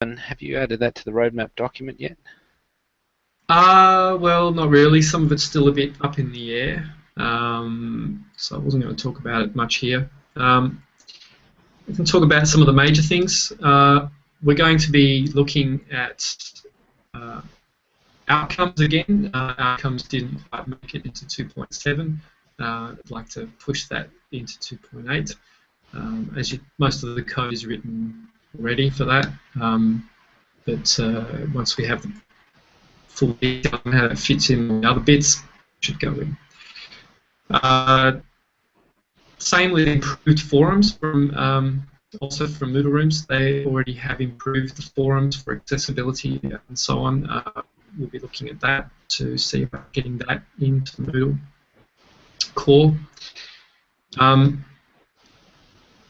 And have you added that to the roadmap document yet? Well, not really. Some of it's still a bit up in the air, so I wasn't going to talk about it much here. We can talk about some of the major things. We're going to be looking at outcomes again. Outcomes didn't quite make it into 2.7. I'd like to push that into 2.8. Most of the code is written already for that, but once we have the full detail on how that fits in with the other bits, should go in. Same with improved forums also from Moodle Rooms. They already have improved the forums for accessibility and so on. We'll be looking at that to see about getting that into Moodle core.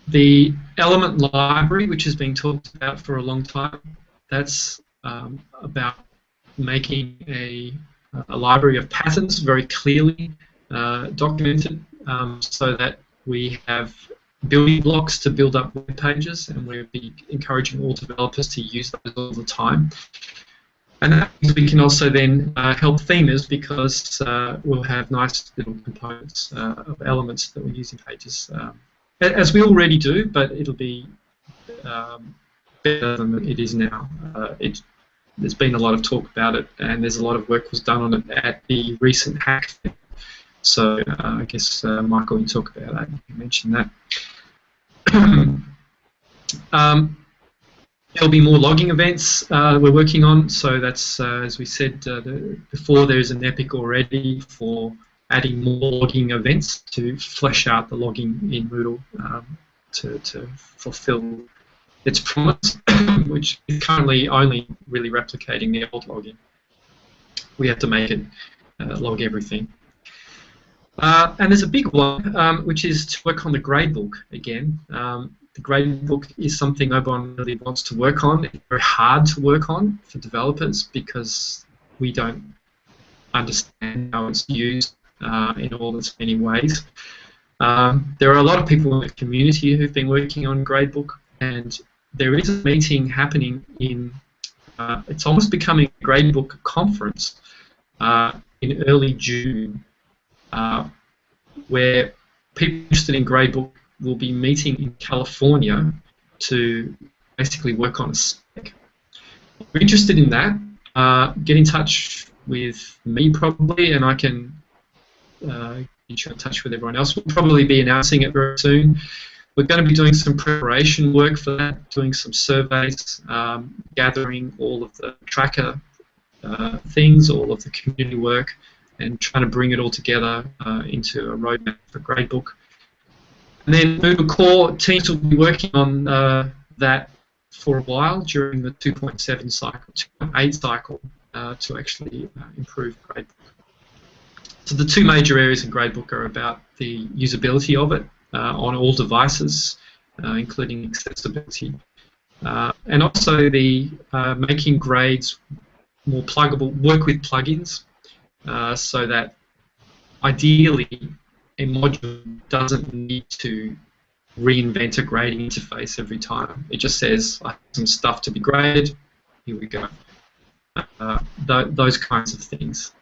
The element library, which has been talked about for a long time, that's about making a library of patterns very clearly documented, so that we have building blocks to build up web pages, and we'll be encouraging all developers to use those all the time. And that means we can also then help themers, because we'll have nice little components of elements that we use in pages, as we already do, but it'll be better than it is now. There's been a lot of talk about it, and there's a lot of work was done on it at the recent hack. So I guess Michael, you talk about that. You mentioned that. There'll be more logging events we're working on. So that's, as we said before, there's an epic already for adding more logging events to flesh out the logging in Moodle to fulfill its promise, which is currently only really replicating the old logging. We have to make it log everything. And there's a big one, which is to work on the gradebook again. The gradebook is something everyone really wants to work on. It's very hard to work on for developers because we don't understand how it's used in all its many ways. There are a lot of people in the community who've been working on gradebook, and there is a meeting happening in, it's almost becoming a gradebook conference in early June, where people interested in gradebook will be meeting in California to basically work on a spec. If you're interested in that, get in touch with me probably, and I can get you in touch with everyone else. We'll probably be announcing it very soon. We're going to be doing some preparation work for that, doing some surveys, gathering all of the tracker things, all of the community work, and trying to bring it all together into a roadmap for gradebook. And then Moodle Core teams will be working on that for a while during the 2.7 cycle, 2.8 cycle, to actually improve gradebook. So the two major areas in gradebook are about the usability of it on all devices, including accessibility, and also the making grades more pluggable, work with plugins, so that ideally a module doesn't need to reinvent a grading interface every time. It just says, I have some stuff to be graded, here we go. Those kinds of things.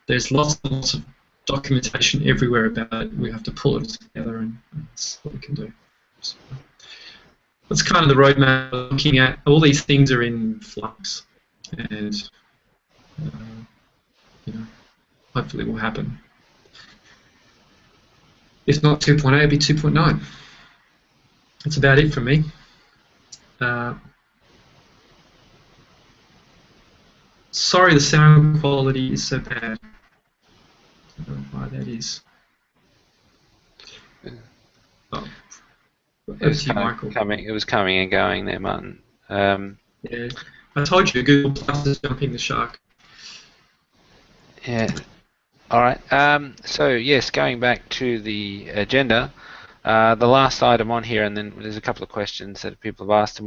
There's lots and lots of documentation everywhere about it. We have to pull it together, and that's what we can do. So that's kind of the roadmap we're looking at. All these things are in flux, and you know, hopefully will happen. If not 2.8, it'll be 2.9. That's about it from me. Sorry, the sound quality is so bad. I don't know why that is. Oh. It was coming and going there, Martin. Yeah, I told you, Google Plus is jumping the shark. Yeah. All right. So yes, going back to the agenda, the last item on here, and then there's a couple of questions that people have asked, and